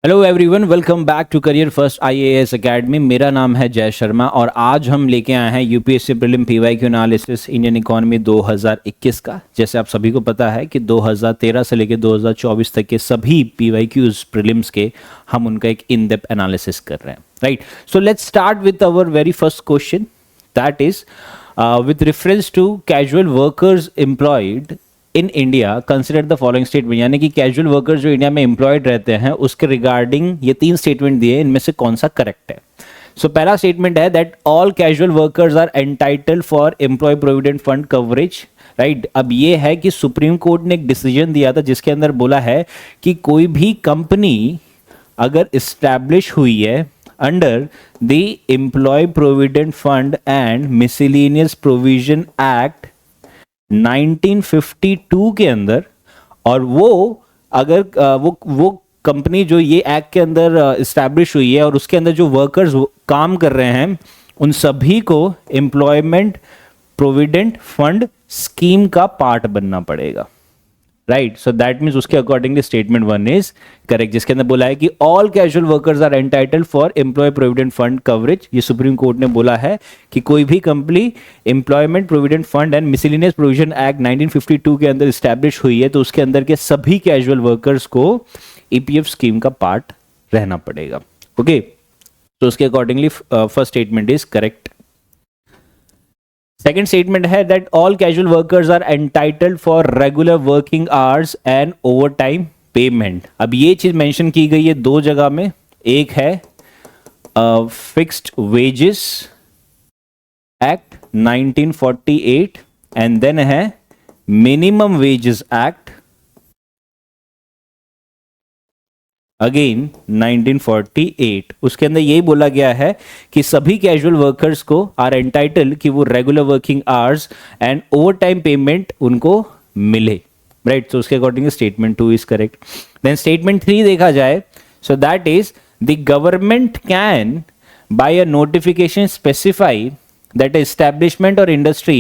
Hello everyone, welcome back to career first IAS academy. मेरा नाम है जय शर्मा और आज हम लेके आए हैं UPSC prelim PYQ analysis Indian economy 2021 का। जैसे आप सभी को पता है कि 2013 से लेकर 2024 तक के सभी पीवाईक्यूज प्रीलिम्स के हम उनका एक इन डेप्थ एनालिसिस कर रहे हैं, right. So let's start with our very first question, that is with reference to casual workers employed in India consider the following statement. यानी कि कैजुअल वर्कर्स जो इंडिया में एम्प्लॉयड रहते हैं उसके रिगार्डिंग ये 3 स्टेटमेंट दिए, इनमें से कौन सा करेक्ट है। सो पहला स्टेटमेंट है that all casual workers are entitled for employ provident fund coverage, right. अब ये है कि सुप्रीम कोर्ट ने एक डिसीजन दिया था जिसके अंदर बोला है कि कोई भी कंपनी अगर इस्टेब्लिश हुई है under the employ provident fund and miscellaneous provision act 1952 के अंदर, और वो अगर वो कंपनी जो ये एक्ट के अंदर इस्टेब्लिश हुई है और उसके अंदर जो वर्कर्स काम कर रहे हैं उन सभी को एम्प्लॉयमेंट प्रोविडेंट फंड स्कीम का पार्ट बनना पड़ेगा, राइट। सो दैट मीन्स उसके अकॉर्डिंगली स्टेटमेंट 1 इज करेक्ट, जिसके अंदर बोला है कि all casual workers are entitled for employ provident fund coverage. ये सुप्रीम कोर्ट ने बोला है कि कोई भी company employment provident fund and miscellaneous provision act 1952 के अंदर स्टैब्लिश हुई है तो उसके अंदर के सभी कैजुअल वर्कर्स को ईपीएफ स्कीम का पार्ट रहना पड़ेगा, ओके। तो उसके accordingly first statement is correct. Second statement है that all casual workers are entitled for regular working hours and overtime payment. अब ये चीज मेंशन की गई है 2 जगह में, एक है fixed wages act 1948 and then है मिनिमम वेजेस एक्ट अगेन 1948। उसके अंदर यही बोला गया है कि सभी कैजुअल वर्कर्स को आर एंटाइटल्ड कि वो regular working hours and overtime payment उनको मिले, राइट। तो उसके according statement 2 is correct. Then statement 3 देखा जाए, so that is the government can by a notification specify that establishment or industry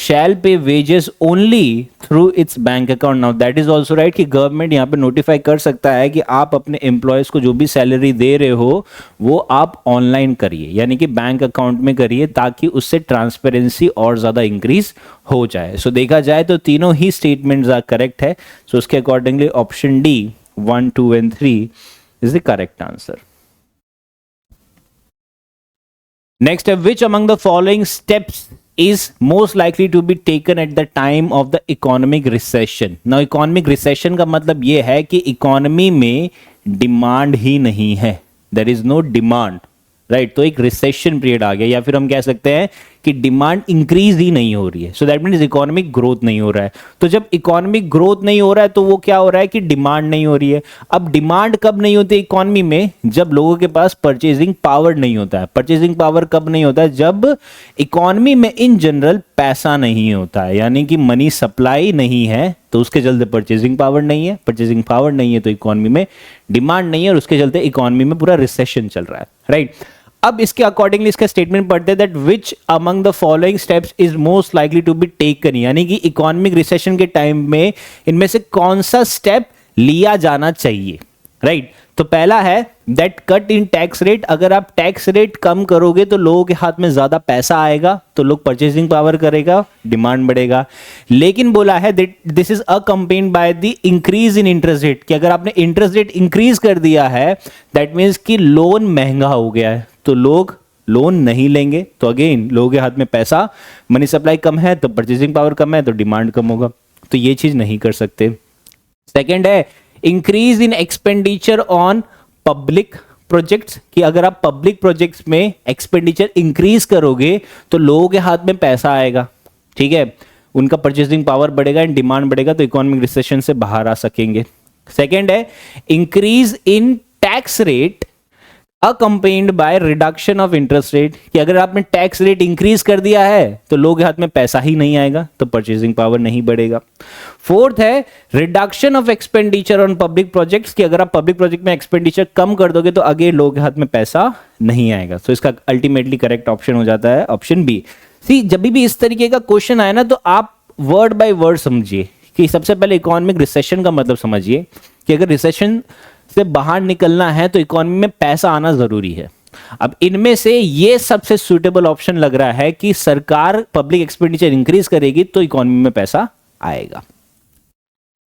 shall pay wages only through its bank account. Now that is also right कि government यहाँ पे notify कर सकता है कि आप अपने एम्प्लॉयज को जो भी सैलरी दे रहे हो वो आप ऑनलाइन करिए, यानी कि बैंक अकाउंट में करिए ताकि उससे ट्रांसपेरेंसी और ज़्यादा इंक्रीज हो जाए। सो देखा जाए तो तीनों ही स्टेटमेंट्स आर करेक्ट है। सो उसके accordingly option D 1, 2 and 3 is the correct answer. Next, which among the following steps is most likely to be taken at the time of the economic recession? Now, economic recession का मतलब ये है कि economy में demand ही नहीं है, there is no demand, right. तो एक रिसेशन पीरियड आ गया, या फिर हम कह सकते हैं कि डिमांड इंक्रीज ही नहीं हो रही है। सो दैट मीन्स इकोनॉमिक ग्रोथ नहीं हो रहा है। तो जब इकोनॉमिक ग्रोथ नहीं हो रहा है तो वो क्या हो रहा है कि डिमांड नहीं हो रही है। अब डिमांड कब नहीं होती इकोनॉमी में? जब लोगों के पास परचेजिंग पावर नहीं होता है। परचेजिंग पावर कब नहीं होता है? जब इकोनॉमी में इन जनरल पैसा नहीं होता है, यानी कि मनी सप्लाई नहीं है तो उसके चलते परचेजिंग पावर नहीं है। परचेजिंग पावर नहीं है तो इकोनॉमी में डिमांड नहीं है और उसके चलते इकोनॉमी में पूरा रिसेशन चल रहा है, राइट। अब इसके अकॉर्डिंगली इसका स्टेटमेंट पढ़ते हैं that which among the following steps is most likely to be taken, यानी कि इकोनॉमिक रिसेशन के टाइम में इनमें से कौन सा स्टेप लिया जाना चाहिए, राइट। तो पहला है that cut in tax rate. अगर आप टैक्स रेट कम करोगे तो लोगों के हाथ में ज्यादा पैसा आएगा तो लोग परचेसिंग पावर करेगा, डिमांड बढ़ेगा। लेकिन बोला है that this is accompanied by the increase in interest rate, कि अगर आपने इंटरेस्ट रेट इंक्रीज कर दिया है दैट मीन्स कि लोन महंगा हो गया है तो लोग लोन नहीं लेंगे। तो अगेन लोगों के हाथ में पैसा, मनी सप्लाई कम है तो परचेसिंग पावर कम है तो डिमांड कम होगा, तो ये चीज नहीं कर सकते। सेकेंड है increase in expenditure on public projects, कि अगर आप पब्लिक प्रोजेक्ट्स में एक्सपेंडिचर इंक्रीज करोगे तो लोगों के हाथ में पैसा आएगा, ठीक है, उनका परचेसिंग पावर बढ़ेगा एंड डिमांड बढ़ेगा तो इकोनॉमिक रिसेशन से बाहर आ सकेंगे। सेकेंड है increase in tax rate accompanied by reduction of interest rate, कि अगर आपने टैक्स रेट इंक्रीज कर दिया है तो लोगों के हाथ में पैसा ही नहीं आएगा तो परचेसिंग पावर नहीं बढ़ेगा। फोर्थ है reduction of expenditure on public projects, कि अगर आप पब्लिक प्रोजेक्ट में एक्सपेंडिचर कम कर दोगे तो आगे लोगों के हाथ में पैसा नहीं आएगा। तो इसका अल्टीमेटली करेक्ट ऑप्शन हो जाता है ऑप्शन बी। सी जब भी इस तरीके का क्वेश्चन आए ना तो आप वर्ड बाय वर्ड समझिए कि सबसे पहले इकोनॉमिक रिसेशन का मतलब समझिए कि अगर रिसेशन से बाहर निकलना है तो इकोनॉमी में पैसा आना जरूरी है। अब इनमें से ये सबसे सुटेबल ऑप्शन लग रहा है कि सरकार पब्लिक एक्सपेंडिचर इंक्रीज करेगी तो इकोनॉमी में पैसा आएगा।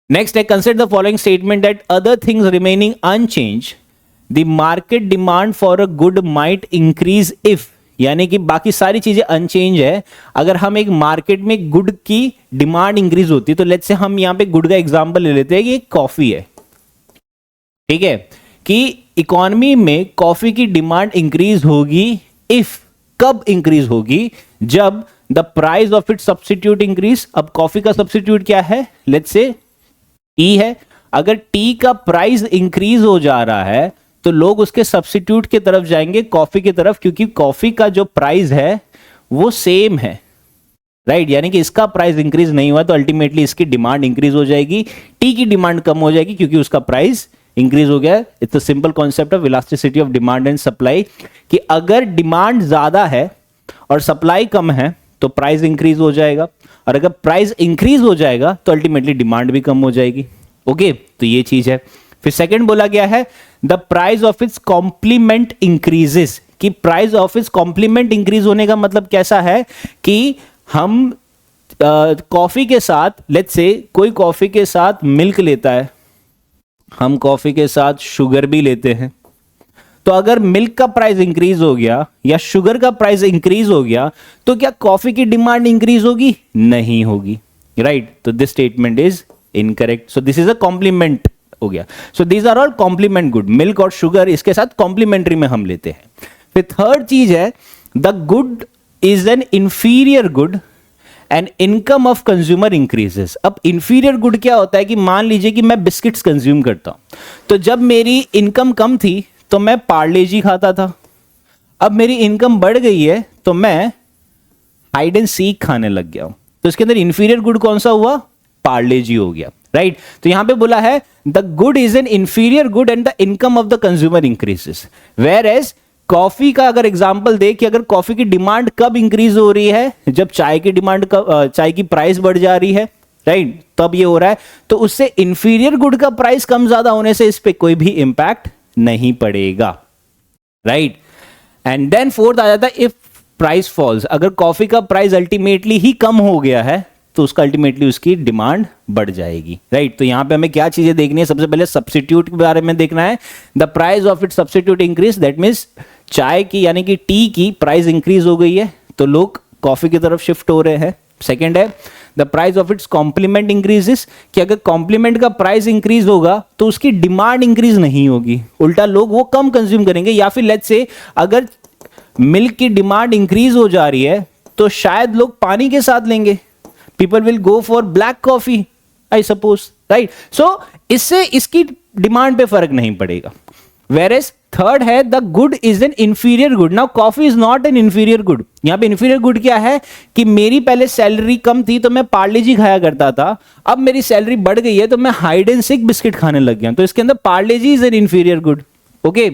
नेक्स्ट है, consider the following statement that other things remaining unchange the market demand for a good might increase if, यानी कि बाकी सारी चीजें अनचेंज है, अगर हम एक मार्केट में गुड की डिमांड इंक्रीज होती है, तो लेट्स से हम यहां पे गुड का एग्जांपल ले लेते हैं कि एक कॉफी है, ठीक है, कि इकोनॉमी में कॉफी की डिमांड इंक्रीज होगी इफ, कब इंक्रीज होगी, जब the price of it substitute increase. अब कॉफी का सब्स्टिट्यूट क्या है, लेट्स से टी है, अगर टी का प्राइस इंक्रीज हो जा रहा है तो लोग उसके सब्स्टिट्यूट की तरफ जाएंगे, कॉफी की तरफ, क्योंकि कॉफी का जो प्राइस है वो सेम है, राइट, यानी कि इसका प्राइस इंक्रीज नहीं हुआ तो अल्टीमेटली इसकी डिमांड इंक्रीज हो जाएगी, टी की डिमांड कम हो जाएगी क्योंकि उसका प्राइस इंक्रीज हो गया। It's a simple concept of elasticity of demand and supply, कि अगर डिमांड ज्यादा है और सप्लाई कम है तो प्राइस इंक्रीज हो जाएगा, और अगर प्राइस इंक्रीज हो जाएगा तो अल्टीमेटली डिमांड भी कम हो जाएगी। ओके, तो ये चीज है। फिर सेकंड बोला गया है the price of its complement increases, कि price of its complement increase होने का मतलब कैसा है कि हम कॉफी के साथ, लेट्स से कोई कॉफी के साथ मिल्क लेता है, हम कॉफी के साथ शुगर भी लेते हैं, तो अगर मिल्क का प्राइस इंक्रीज हो गया या शुगर का प्राइस इंक्रीज हो गया तो क्या कॉफी की डिमांड इंक्रीज होगी? नहीं होगी, राइट। तो this statement is incorrect. So this is a complement हो गया। So these are all complement good, milk और शुगर इसके साथ कॉम्प्लीमेंट्री में हम लेते हैं। फिर थर्ड चीज है the good is an inferior good and income of consumer increases. अब इंफीरियर गुड क्या होता है कि मान लीजिए कि मैं बिस्किट्स कंज्यूम करता हूं, तो जब मेरी इनकम कम थी तो मैं पार्ले जी खाता था, अब मेरी इनकम बढ़ गई है तो मैं हाइड एंड सीक खाने लग गया हूं, तो इसके अंदर इंफीरियर गुड कौन सा हुआ? पार्ले जी हो गया, राइट। तो यहां पे बोला है the good is an inferior good and the income of the consumer increases. Whereas coffee का अगर एग्जांपल दे कि अगर कॉफी की डिमांड कब इंक्रीज हो रही है, जब चाय की डिमांड चाय की प्राइस बढ़ जा रही है, राइट, तब ये हो रहा है, तो उससे इंफीरियर गुड का प्राइस कम ज्यादा होने से इस पे कोई भी इंपैक्ट नहीं पड़ेगा, राइट। एंड देन फोर्थ आ जाता है इफ प्राइस फॉल्स, अगर कॉफी का प्राइस अल्टीमेटली ही कम हो गया है तो उसका अल्टीमेटली उसकी डिमांड बढ़ जाएगी, राइट। तो यहां पे हमें क्या चीजें देखनी है? सबसे पहले सब्स्टिट्यूट के बारे में देखना है, the price of it substitute increase, that means चाय की यानी कि टी की प्राइस इंक्रीज हो गई है तो लोग कॉफी की तरफ शिफ्ट हो रहे हैं। सेकंड है the price of its complement increases, कि अगर कॉम्प्लीमेंट का प्राइस इंक्रीज होगा तो उसकी डिमांड इंक्रीज नहीं होगी, उल्टा लोग वो कम कंज्यूम करेंगे। या फिर लेट्स से अगर मिल्क की डिमांड इंक्रीज हो जा रही है तो शायद लोग पानी के साथ लेंगे, people will go for black coffee I suppose, right. So इससे इसकी डिमांड पे फर्क नहीं पड़ेगा। Whereas थर्ड है the good is an inferior good. Now coffee is not an inferior good. यहां पे इंफीरियर गुड क्या है कि मेरी पहले सैलरी कम थी तो मैं पार्ले जी खाया करता था, अब मेरी सैलरी बढ़ गई है तो मैं हाइड एंड सीक बिस्किट खाने लग गया, तो इसके अंदर Parle G is an inferior good, okay.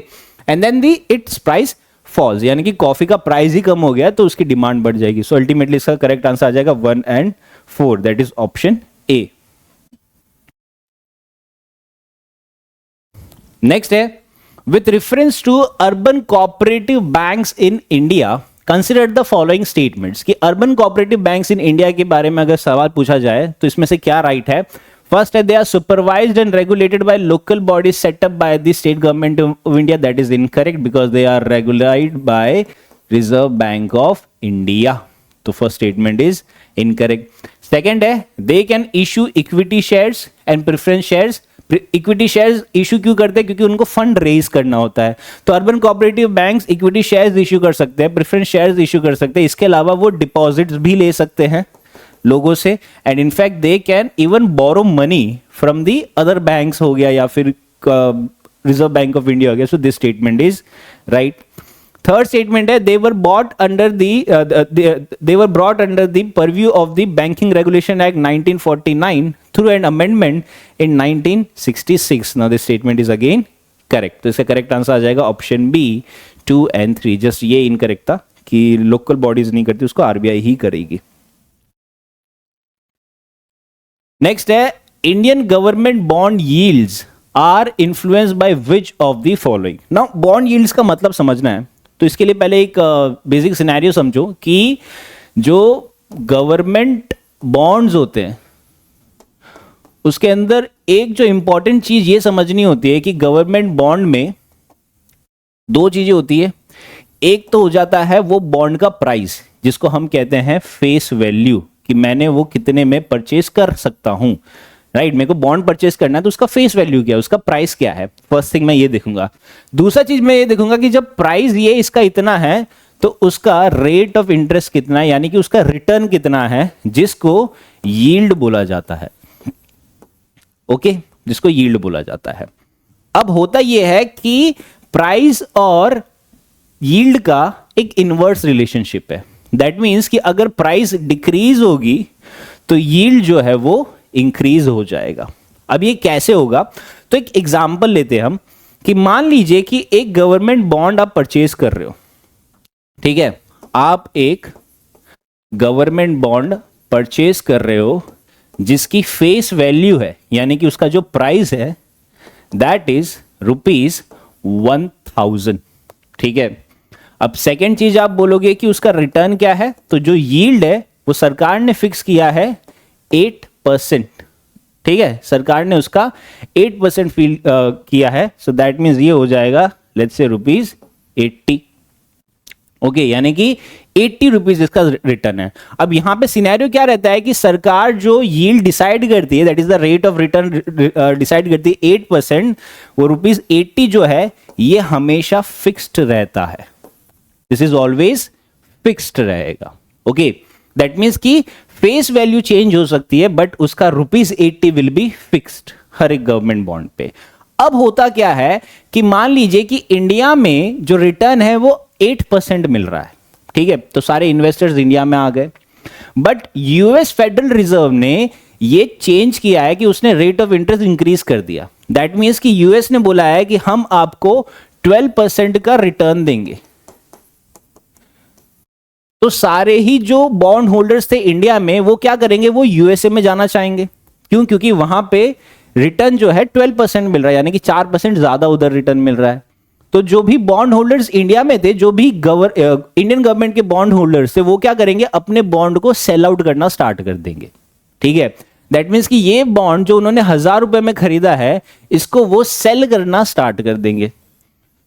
And then the its price falls, यानी कि कॉफी का प्राइस ही कम हो गया तो उसकी डिमांड बढ़ जाएगी। सो अल्टीमेटली इसका करेक्ट आंसर आ जाएगा 1 and 4, that is option A. Next है with reference to urban cooperative banks in India, consider the following statements, कि urban cooperative banks in India के बारे में अगर सवाल पूछा जाए तो इसमें से क्या राइट है? फर्स्ट है they are supervised and regulated by local bodies set up by the state government of India, that is incorrect because they are regulated by Reserve Bank of India, तो first statement is incorrect. Second है they can issue equity shares and preference shares, equity shares issue क्यों करते हैं? क्योंकि उनको fund raise करना होता है, तो urban cooperative banks equity shares issue कर सकते हैं, प्रेफरेंस शेयर्स इशू कर सकते हैं, इसके अलावा वो डिपॉजिट्स भी ले सकते हैं लोगों से, and in fact they can even borrow money from the other banks हो गया या फिर रिजर्व बैंक ऑफ इंडिया हो गया। सो this statement is right. Third statement है they were brought under the purview of the Banking Regulation Act 1949 through an amendment in 1966. Now this statement is again correct. तो इसका correct answer आ जाएगा option B 2 and 3। Just ये incorrect था कि local bodies नहीं करती, उसको आरबीआई ही करेगी। नेक्स्ट है Indian government bond yields are influenced by which of the following. Now bond yields का मतलब समझना है, तो इसके लिए पहले एक बेसिक सिनेरियो समझो कि जो गवर्नमेंट बॉन्ड्स होते हैं उसके अंदर एक जो इंपॉर्टेंट चीज ये समझनी होती है कि गवर्नमेंट बॉन्ड में दो चीजें होती है। एक तो हो जाता है वो बॉन्ड का प्राइस, जिसको हम कहते हैं फेस वैल्यू, कि मैंने वो कितने में परचेज कर सकता हूं, राइट। मेरे को बॉन्ड परचेज करना है तो उसका फेस वैल्यू क्या है, उसका प्राइस क्या है, फर्स्ट थिंग मैं ये देखूंगा। दूसरा चीज मैं ये देखूंगा कि जब प्राइस ये इसका इतना है तो उसका रेट ऑफ इंटरेस्ट कितना है, यानी कि उसका रिटर्न कितना है, जिसको यील्ड बोला जाता है। ओके, जिसको यील्ड बोला जाता है। अब होता यह है कि प्राइस और यील्ड का एक इनवर्स रिलेशनशिप है। दैट मीन्स कि अगर प्राइस डिक्रीज होगी तो यील्ड जो है वो इंक्रीज हो जाएगा। अब ये कैसे होगा, तो एक एग्जांपल लेते हैं हम कि मान लीजिए कि एक गवर्नमेंट बॉन्ड आप परचेज कर रहे हो, ठीक है। आप एक गवर्नमेंट बॉन्ड परचेज कर रहे हो जिसकी फेस वैल्यू है, यानी कि उसका जो प्राइस है दैट इज ₹1000, ठीक है। अब सेकेंड चीज आप बोलोगे कि उसका रिटर्न क्या है, तो जो यील्ड है वो सरकार ने फिक्स किया है 8%, ठीक है। सरकार ने उसका 8% फील किया है, सो दैट मीन्स ये हो जाएगा लेट्स से ₹80। ओके, यानी कि 80 रुपीज इसका रिटर्न है। अब यहां पे सिनेरियो क्या रहता है कि सरकार जो यील्ड डिसाइड करती है, that is the rate of return decide करती है 8%, वो ₹80 जो है ये हमेशा फिक्स्ड रहता है। दिस इज ऑलवेज फिक्स्ड रहेगा। ओके, दैट मीन्स कि फेस वैल्यू चेंज हो सकती है बट उसका ₹80 विल बी फिक्स्ड हर एक गवर्नमेंट बॉन्ड पे। अब होता क्या है कि मान लीजिए कि इंडिया में जो रिटर्न है वो 8% मिल रहा है, ठीक है। तो सारे इन्वेस्टर्स इंडिया में आ गए, बट यूएस फेडरल रिजर्व ने ये चेंज किया है कि उसने रेट ऑफ इंटरेस्ट इंक्रीज कर दिया। दैट मीन्स कि यूएस ने बोला है कि हम आपको 12% का रिटर्न देंगे। तो सारे ही जो बॉन्ड होल्डर्स थे इंडिया में वो क्या करेंगे, वो यूएसए में जाना चाहेंगे। क्यों? क्योंकि वहां पे रिटर्न जो है 12% मिल रहा है, यानी कि 4% ज्यादा उधर रिटर्न मिल रहा है। तो जो भी बॉन्ड होल्डर्स इंडिया में थे, जो भी इंडियन गवर्नमेंट के बॉन्ड होल्डर्स थे, वो क्या करेंगे, अपने बॉन्ड को सेल आउट करना स्टार्ट कर देंगे, ठीक है। दैट मीन्स कि ये बॉन्ड जो उन्होंने ₹1000 में खरीदा है, इसको वो सेल करना स्टार्ट कर देंगे।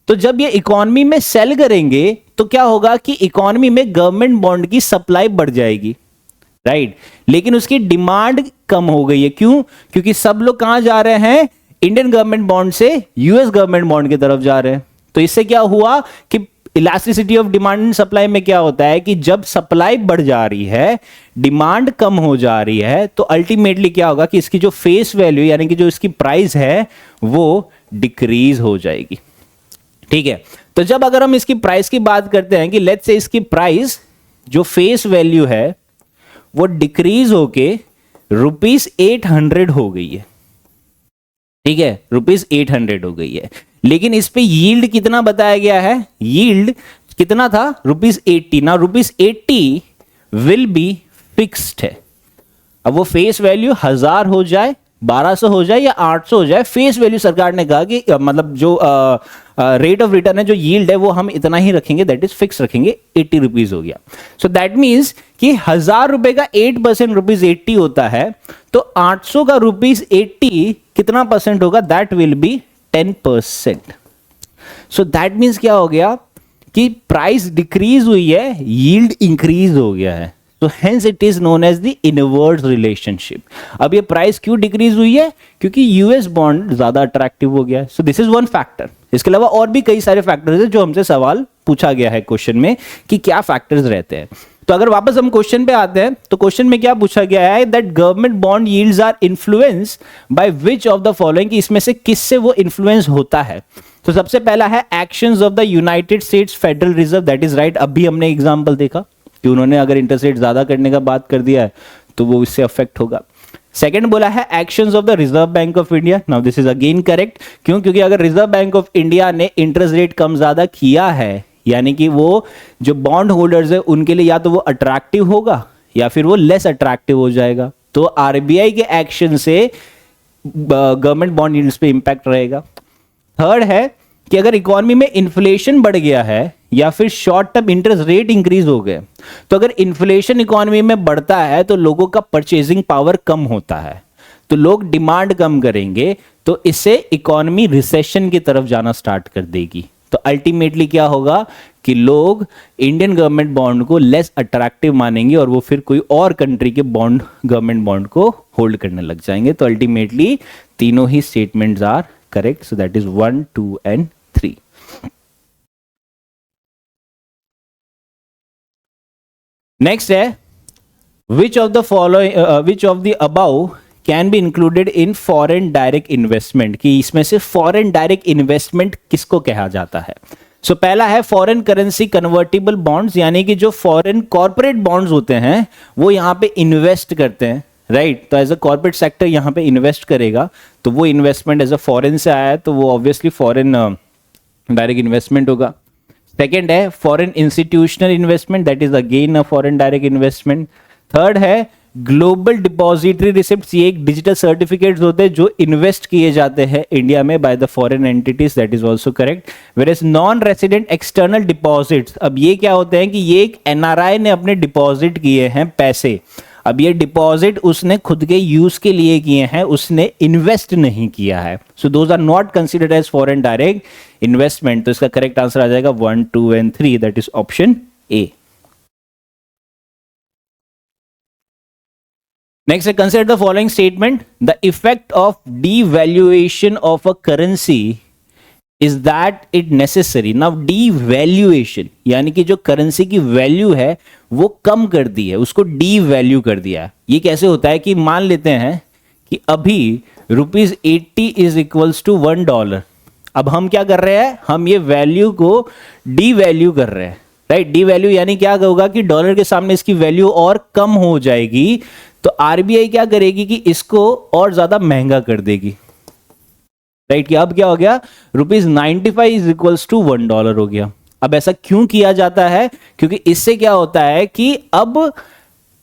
तो जब ये इकोनॉमी में सेल करेंगे तो क्या होगा कि इकोनॉमी में गवर्नमेंट बॉन्ड की सप्लाई बढ़ जाएगी, राइट। लेकिन उसकी डिमांड कम हो गई है। क्यों? क्योंकि सब लोग कहां जा रहे हैं, इंडियन गवर्नमेंट बॉन्ड से यूएस गवर्नमेंट बॉन्ड की तरफ जा रहे हैं। तो इससे क्या हुआ कि elasticity of demand and supply में क्या होता है कि जब सप्लाई बढ़ जा रही है, डिमांड कम हो जा रही है, तो अल्टीमेटली क्या होगा कि इसकी जो फेस वैल्यू यानी कि जो इसकी प्राइस है वो डिक्रीज हो जाएगी, ठीक है। तो जब अगर हम इसकी प्राइस की बात करते हैं कि लेट्स से इसकी प्राइस जो फेस वैल्यू है वो डिक्रीज होके ₹800 हो गई है, ठीक है, ₹800 हो गई है। लेकिन इस पे यील्ड कितना बताया गया है, यील्ड कितना था, ₹80 ना, ₹80 विल बी फिक्स्ड है। अब वो फेस वैल्यू 1000 हो जाए, 1200 हो जाए या 800 हो जाए, फेस वैल्यू सरकार ने कहा कि मतलब जो रेट ऑफ रिटर्न है, जो यील्ड है, वो हम इतना ही रखेंगे, दैट इज फिक्स रखेंगे, ₹80 हो गया। सो दैट मीन्स कि ₹1000 का 8% ₹80 होता है, तो 800 का ₹80 कितना परसेंट होगा, that will be 10%। So that means क्या हो गया कि प्राइस डिक्रीज हुई है, यील्ड इंक्रीज हो गया है। तो hence it is known as the inverse relationship. अब ये प्राइस क्यों डिक्रीज हुई है, क्योंकि यूएस बॉन्ड ज्यादा अट्रैक्टिव हो गया है। So this is one factor. इसके अलावा और भी कई सारे फैक्टर्स हैं जो हमसे सवाल पूछा गया है क्वेश्चन में कि क्या फैक्टर्स रहते हैं। तो अगर वापस हम क्वेश्चन पे आते हैं तो क्वेश्चन में क्या पूछा गया है, that government bond yields are influence by which of the following, कि इसमें से किससे वो इन्फ्लुएंस होता है। तो सबसे पहला है actions of the United states federal reserve, that is right. अभी हमने एग्जांपल देखा कि उन्होंने अगर इंटरेस्ट रेट ज्यादा करने का बात कर दिया है तो वो इससे अफेक्ट होगा। सेकंड बोला है actions of the reserve bank of India. Now this is again correct. क्यों? क्योंकि अगर रिजर्व बैंक ऑफ इंडिया ने इंटरेस्ट रेट कम ज्यादा किया है, यानी कि वो जो बॉन्ड होल्डर्स है उनके लिए या तो वो अट्रैक्टिव होगा या फिर वो लेस अट्रैक्टिव हो जाएगा। तो आरबीआई के एक्शन से गवर्नमेंट बॉन्ड यील्ड्स पे इंपैक्ट रहेगा। थर्ड है कि अगर इकोनॉमी में इन्फ्लेशन बढ़ गया है या फिर short term interest rate increase हो गए, तो अगर इन्फ्लेशन इकोनॉमी में बढ़ता है तो लोगों का परचेजिंग पावर कम होता है, तो लोग डिमांड कम करेंगे, तो इससे इकोनॉमी रिसेशन की तरफ जाना स्टार्ट कर देगी। तो अल्टीमेटली क्या होगा कि लोग इंडियन गवर्नमेंट बॉन्ड को लेस अट्रैक्टिव मानेंगे और वो फिर कोई और कंट्री के बॉन्ड, गवर्नमेंट बॉन्ड को होल्ड करने लग जाएंगे। तो अल्टीमेटली तीनों ही statements are correct. So that is 1, 2 and 3। Next है which of the above can be included in foreign direct investment, कि इसमें से फॉरेन डायरेक्ट इन्वेस्टमेंट किसको कहा जाता है। सो पहला है फॉरेन करेंसी कन्वर्टिबल बॉन्ड्स, यानी कि जो फॉरेन कॉर्पोरेट बॉन्ड्स होते हैं वो यहां पे इन्वेस्ट करते हैं, राइट। तो एज अ कॉर्पोरेट सेक्टर यहां पे इन्वेस्ट करेगा, तो वो इन्वेस्टमेंट एज अ फॉरेन से आया है, तो वो ऑब्वियसली फॉरेन डायरेक्ट इन्वेस्टमेंट होगा। सेकेंड है foreign institutional investment, that is again a foreign direct investment. Third है ग्लोबल डिपॉजिटरी रिसिप्ट्स, ये एक डिजिटल सर्टिफिकेट्स होते हैं जो इन्वेस्ट किए जाते हैं इंडिया में by the foreign entities, that is also correct. Whereas non resident external deposits, अब ये क्या होते हैं कि ये एक एनआरआई ने अपने डिपॉजिट किए हैं पैसे, अब ये डिपॉजिट उसने खुद के यूज के लिए किए हैं, उसने इन्वेस्ट नहीं किया है। So those are not considered as foreign direct investment. तो इसका करेक्ट आंसर आ जाएगा 1, 2 and 3, that is option A. Next, consider the following statement. The effect of devaluation of a currency is that it necessary. Now, devaluation यानी कि जो currency की value है वो कम कर दी है, उसको devalue कर दिया है। ये कैसे होता है कि मान लेते हैं कि अभी ₹80 इज इक्वल्स टू $1। अब हम क्या कर रहे हैं, हम ये वैल्यू को devalue कर रहे हैं, राइट। devalue यानी क्या होगा कि डॉलर के सामने इसकी वैल्यू और कम हो जाएगी, तो आरबीआई क्या करेगी कि इसको और ज्यादा महंगा कर देगी, राइट। कि अब क्या हो गया, ₹95 इज इक्वल्स टू $1 हो गया। अब ऐसा क्यों किया जाता है, क्योंकि इससे क्या होता है कि अब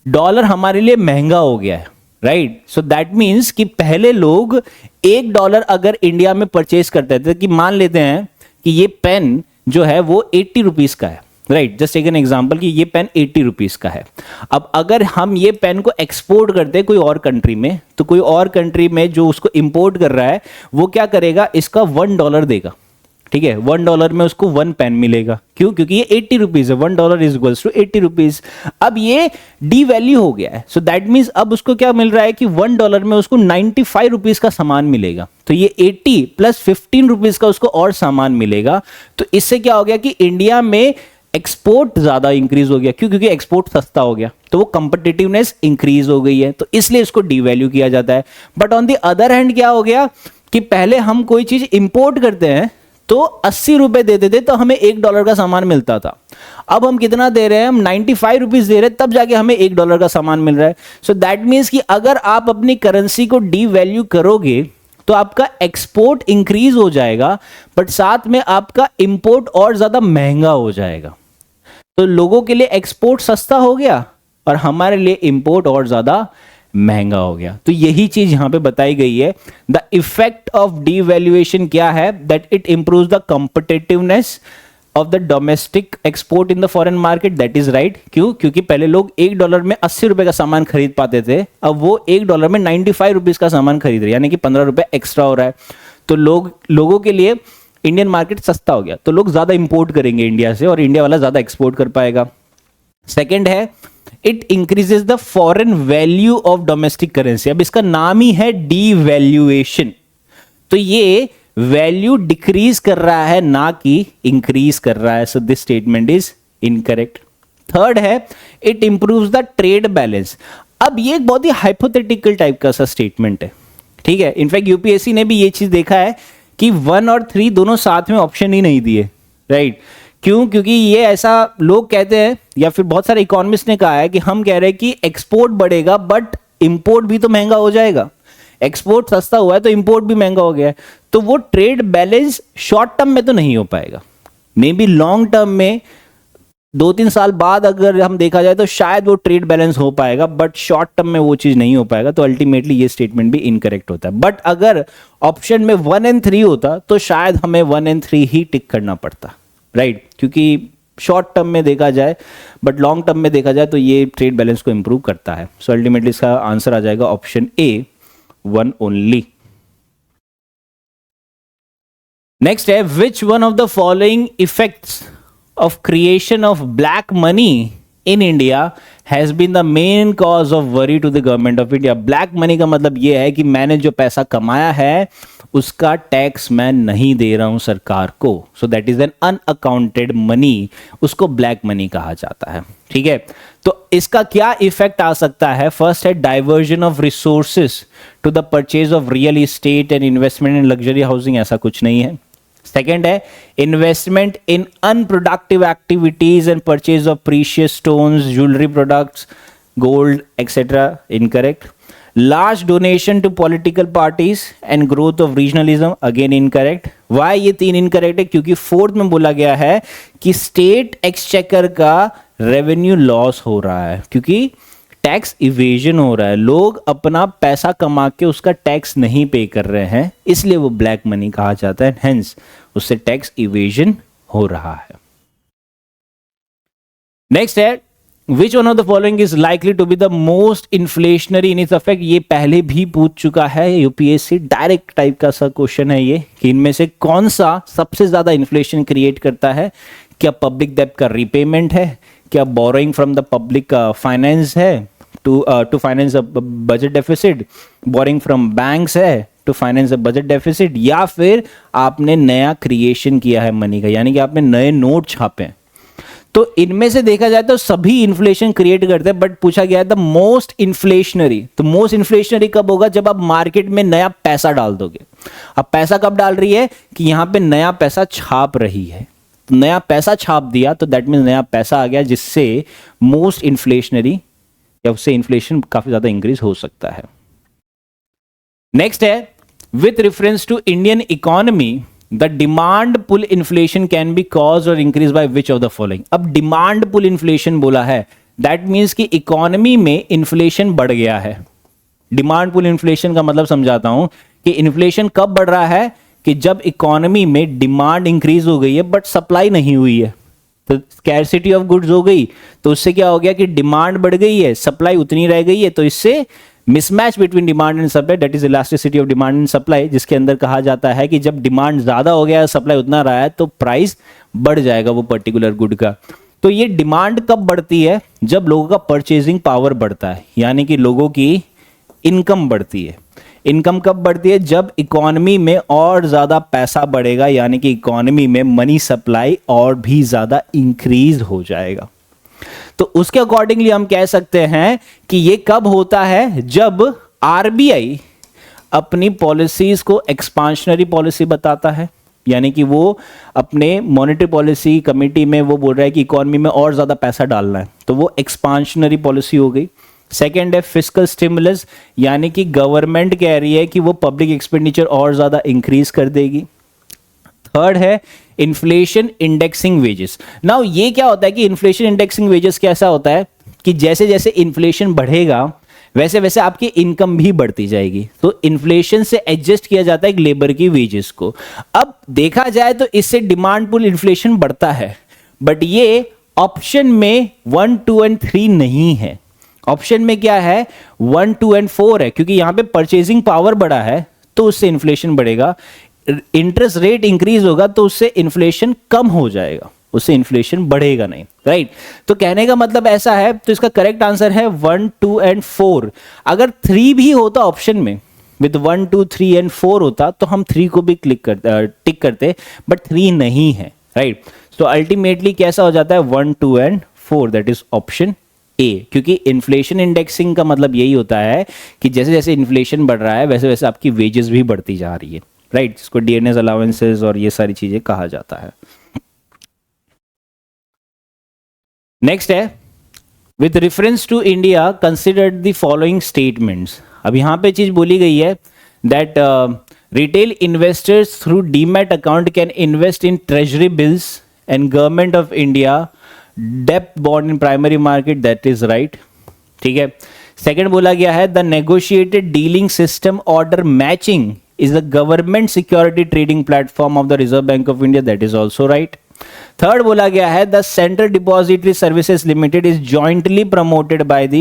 डॉलर हमारे लिए महंगा हो गया है, राइट। सो दैट मीन्स कि पहले लोग $1 अगर इंडिया में परचेज करते थे, कि मान लेते हैं कि ये पेन जो है वो ₹80 का है, right. Just take an example कि ये पेन ₹80 का है। अब अगर हम ये पेन को एक्सपोर्ट करते हैं कोई और कंट्री में, तो कोई और कंट्री में जो उसको इंपोर्ट कर रहा है वो क्या करेगा, इसका $1 देगा, ठीक है। $1 में उसको 1 पेन मिलेगा, क्यों, क्योंकि ये ₹80 है, $1 इज इक्वल्स टू ₹80। अब ये डीवैल्यू हो गया है, सो दैट मीन्स अब उसको क्या मिल रहा है कि $1 में उसको ₹95 का सामान मिलेगा, तो ये 80 प्लस ₹15 का उसको और सामान मिलेगा। तो इससे क्या हो गया कि इंडिया में एक्सपोर्ट ज्यादा इंक्रीज हो गया, क्यों, क्योंकि एक्सपोर्ट सस्ता हो गया, तो वो कंपिटिटिवनेस इंक्रीज हो गई है, तो इसलिए इसको डीवैल्यू किया जाता है। But on the other hand क्या हो गया कि पहले हम कोई चीज इंपोर्ट करते हैं तो ₹80 देते थे तो हमें $1 का सामान मिलता था। अब हम कितना दे रहे हैं, हम ₹95 दे रहे हैं, तब जाके हमें $1 का सामान मिल रहा है। सो दैट मीन्स कि अगर आप अपनी करेंसी को डीवैल्यू करोगे तो आपका एक्सपोर्ट इंक्रीज हो जाएगा, बट साथ में आपका इंपोर्ट और ज्यादा महंगा हो जाएगा। तो लोगों के लिए एक्सपोर्ट सस्ता हो गया और हमारे लिए इंपोर्ट और ज्यादा महंगा हो गया। तो यही चीज यहां पे बताई गई है। द इफेक्ट ऑफ डीवैल्यूएशन क्या है, that it improves the competitiveness of the domestic export in the foreign market, that is right. क्यों, क्योंकि पहले लोग $1 में ₹80 का सामान खरीद पाते थे, अब वो $1 में ₹95 का सामान खरीद रहे, यानी कि ₹15 एक्स्ट्रा हो रहा है। तो लोगों के लिए इंडियन मार्केट सस्ता हो गया, तो लोग ज्यादा इंपोर्ट करेंगे इंडिया से और इंडिया वाला ज्यादा एक्सपोर्ट कर पाएगा। सेकेंड है it increases the foreign value of domestic currency. अब इसका नाम ही है डीवैल्यूएशन, तो ये वैल्यू डिक्रीज कर रहा है ना कि इंक्रीज कर रहा है। So this statement is incorrect. Third है it improves the trade balance. अब ये एक बहुत ही हाइपोथेटिकल टाइप का सा स्टेटमेंट है, ठीक है। इनफैक्ट यूपीएससी ने भी ये चीज देखा है कि 1 और 3 दोनों साथ में ऑप्शन ही नहीं दिए, राइट। क्यों, क्योंकि ये ऐसा लोग कहते हैं या फिर बहुत सारे इकोनॉमिस्ट ने कहा है कि हम कह रहे हैं कि एक्सपोर्ट बढ़ेगा बट इंपोर्ट भी तो महंगा हो जाएगा। एक्सपोर्ट सस्ता हुआ है तो इंपोर्ट भी महंगा हो गया है, तो वो ट्रेड बैलेंस शॉर्ट टर्म में तो नहीं हो पाएगा, मे बी लॉन्ग टर्म में 2-3 साल बाद अगर हम देखा जाए तो शायद वो ट्रेड बैलेंस हो पाएगा, बट शॉर्ट टर्म में वो चीज नहीं हो पाएगा, तो अल्टीमेटली ये स्टेटमेंट भी इनकरेक्ट होता है। बट अगर ऑप्शन में 1 एंड 3 होता तो शायद हमें 1 एंड 3 ही टिक करना पड़ता, राइट, क्योंकि शॉर्ट टर्म में देखा जाए, बट लॉन्ग टर्म में देखा जाए तो ये ट्रेड बैलेंस को इंप्रूव करता है। सो अल्टीमेटली इसका आंसर आ जाएगा ऑप्शन ए, 1 ओनली। नेक्स्ट है, which one of the following effects of creation of black money in India has been the main cause of worry to the government of India। black money का मतलब ये है कि मैंने जो पैसा कमाया है उसका टैक्स मैं नहीं दे रहा हूं सरकार को, सो that is an unaccounted money, उसको ब्लैक मनी कहा जाता है। ठीक है, तो इसका क्या इफेक्ट आ सकता है? फर्स्ट है diversion of resources to the purchase of real estate and investment in luxury housing, ऐसा कुछ नहीं है। सेकेंड है investment in unproductive activities and purchase of precious stones, jewellery products, gold etcetera, incorrect. Large donation to political parties and growth of regionalism, again incorrect. Why ये 3 incorrect है? क्योंकि fourth में बोला गया है कि स्टेट एक्सचेकर का रेवेन्यू लॉस हो रहा है, क्योंकि टैक्स इवेजन हो रहा है, लोग अपना पैसा कमा के उसका टैक्स नहीं पे कर रहे हैं, इसलिए वो ब्लैक मनी कहा जाता है, हेंस उससे टैक्स इवेजन हो रहा है। नेक्स्ट है, which one of the following is likely to be the most inflationary in its effect. ये पहले भी पूछ चुका है यूपीएससी, डायरेक्ट टाइप का सा क्वेश्चन है ये, कि इनमें से कौन सा सबसे ज्यादा इन्फ्लेशन क्रिएट करता है? क्या पब्लिक डेब्ट का रीपेमेंट है, क्या borrowing from the public finance है to finance budget deficit, borrowing from banks है टू फाइनेंस बजट डेफिसिट, या फिर आपने नया क्रिएशन किया है मनी का, यानी कि आपने नए नोट छापे। तो इनमें से देखा जाए तो सभी इन्फ्लेशन क्रिएट करते हैं, बट पूछा गया है द मोस्ट इन्फ्लेशनरी। तो मोस्ट इन्फ्लेशनरी कब होगा? जब आप मार्केट में नया पैसा डाल दोगे। अब पैसा कब डाल रही है? कि यहां पे नया पैसा छाप रही है, तो नया पैसा छाप दिया तो दैट मीन नया पैसा आ गया, जिससे मोस्ट इन्फ्लेशनरी या उससे इन्फ्लेशन काफी ज्यादा इंक्रीज हो सकता है। नेक्स्ट है, with reference to Indian economy the demand pull inflation can be cause और increase by which of the following. अब डिमांड पुल इन्फ्लेशन बोला है, दैट मीन्स कि इकोनॉमी में इन्फ्लेशन बढ़ गया है। डिमांड पुल इन्फ्लेशन का मतलब समझाता हूं कि इन्फ्लेशन कब बढ़ रहा है? कि जब इकोनॉमी में डिमांड इंक्रीज हो गई है बट सप्लाई नहीं हुई है, तो स्कैरसिटी ऑफ गुड्स हो गई, तो उससे क्या हो गया कि डिमांड बढ़ गई है, सप्लाई उतनी रह गई है, तो इससे mismatch between demand and supply, that is elasticity of demand and supply, जिसके अंदर कहा जाता है कि जब डिमांड ज्यादा हो गया, सप्लाई उतना रहा है, तो प्राइस बढ़ जाएगा वो पर्टिकुलर गुड का। तो ये डिमांड कब बढ़ती है? जब लोगों का परचेजिंग पावर बढ़ता है, यानी कि लोगों की इनकम बढ़ती है। इनकम कब बढ़ती है? जब इकोनॉमी में और ज्यादा पैसा बढ़ेगा, यानी कि इकोनॉमी में मनी सप्लाई और भी ज्यादा इंक्रीज हो जाएगा। तो उसके अकॉर्डिंगली हम कह सकते हैं कि ये कब होता है? जब आरबीआई अपनी पॉलिसीज को एक्सपांशनरी पॉलिसी बताता है, यानी कि वो अपने मॉनेटरी पॉलिसी कमेटी में वो बोल रहा है कि इकोनॉमी में और ज्यादा पैसा डालना है, तो वो एक्सपांशनरी पॉलिसी हो गई। सेकेंड है फिस्कल स्टिमुलस, यानी कि गवर्नमेंट कह रही है कि वो पब्लिक एक्सपेंडिचर और ज्यादा इंक्रीज कर देगी। थर्ड है इन्फ्लेशन इंडेक्सिंग वेजेस। नाउ ये क्या होता है कि इन्फ्लेशन इंडेक्सिंग वेजेस कैसा होता है कि जैसे जैसे इन्फ्लेशन बढ़ेगा वैसे वैसे आपकी इनकम भी बढ़ती जाएगी, तो इन्फ्लेशन से एडजस्ट किया जाता है लेबर की वेजेस को। अब देखा जाए तो इससे डिमांड पुल इन्फ्लेशन बढ़ता है, बट ये ऑप्शन में 1, 2 एंड 3 नहीं है। ऑप्शन में क्या है? 1, 2 एंड 4 है, क्योंकि यहां पे परचेजिंग पावर बढ़ा है तो उससे इन्फ्लेशन बढ़ेगा, इंटरेस्ट रेट इंक्रीज होगा तो उससे इन्फ्लेशन कम हो जाएगा, उससे इन्फ्लेशन बढ़ेगा नहीं, राइट। तो कहने का मतलब ऐसा है, तो इसका करेक्ट आंसर है 1, 2 एंड 4। अगर 3 भी होता ऑप्शन में, विद 1, 2, 3 एंड 4 होता तो हम 3 को भी टिक करते, बट 3 नहीं है, राइट। तो अल्टीमेटली कैसा हो जाता है? 1, 2 एंड 4, दैट इज ऑप्शन ए। क्योंकि इन्फ्लेशन इंडेक्सिंग का मतलब यही होता है कि जैसे जैसे इन्फ्लेशन बढ़ रहा है वैसे वैसे आपकी वेजेस भी बढ़ती जा रही है, राइट। इसको डीएनएस अलाउंसेस और ये सारी चीजें कहा जाता है। नेक्स्ट है with reference to India considered the following statements. अब यहां पे चीज बोली गई है that retail investors through demat account can invest in treasury bills and government of India डेप्थ bond in primary market, that is right, ठीक है। सेकंड बोला गया है the negotiated dealing system order matching is the government security trading platform of the Reserve Bank of India, that is also right. Third बोला गया है the central depository services limited is jointly promoted by the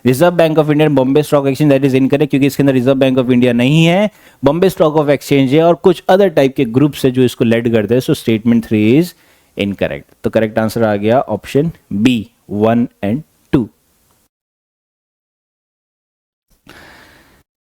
reserve bank of India Bombay stock exchange, that is incorrect क्योंकि इसके अंदर reserve bank of India नहीं है, Bombay stock of exchange है और कुछ अदर टाइप के ग्रुप्स है जो इसको लेड करते हैं। So statement 3 is incorrect. तो करेक्ट आंसर आ गया ऑप्शन बी 1 and 2।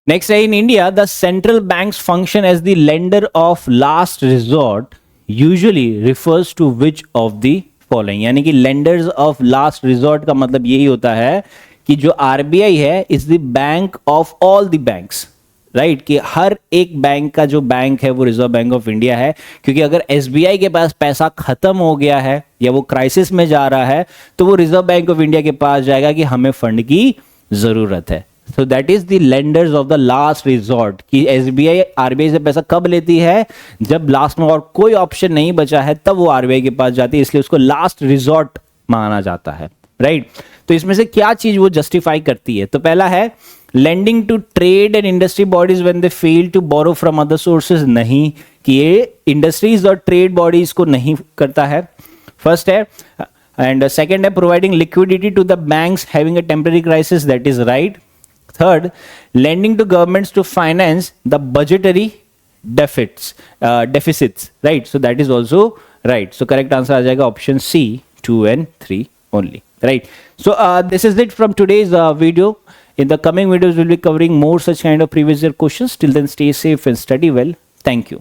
नेक्स्ट है in India the central banks function as the lender of last resort usually refers to which of the following, यानी कि लेंडर्स ऑफ लास्ट रिजॉर्ट का मतलब यही होता है कि जो आरबीआई है is the bank of all the banks, right, कि हर एक बैंक का जो बैंक है वो रिजर्व बैंक ऑफ इंडिया है, क्योंकि अगर एसबीआई के पास पैसा खत्म हो गया है या वो क्राइसिस में जा रहा है तो वो रिजर्व बैंक ऑफ इंडिया के पास जाएगा कि हमें फंड की जरूरत है। सो that is the lenders of the last resort, कि एसबीआई आरबीआई से पैसा कब लेती है, जब लास्ट में और कोई ऑप्शन नहीं बचा है तब वो आरबीआई के पास जाती है, इसलिए उसको लास्ट रिजॉर्ट माना जाता है, राइट। तो इसमें से क्या चीज वो जस्टिफाई करती है? तो पहला है lending to trade and industry bodies when they fail to borrow from other sources, नहीं, कि ये इंडस्ट्रीज और ट्रेड बॉडीज को नहीं करता है, फर्स्ट है। एंड सेकेंड है providing liquidity to the banks having a temporary crisis, that is right. Third, lending to governments to finance the budgetary deficits, right? So that is also right. So correct answer आ जाएगा option C 2 and 3 only, right? So this is it from today's video. In the coming videos, we'll be covering more such kind of previous year questions. Till then, stay safe and study well. Thank you.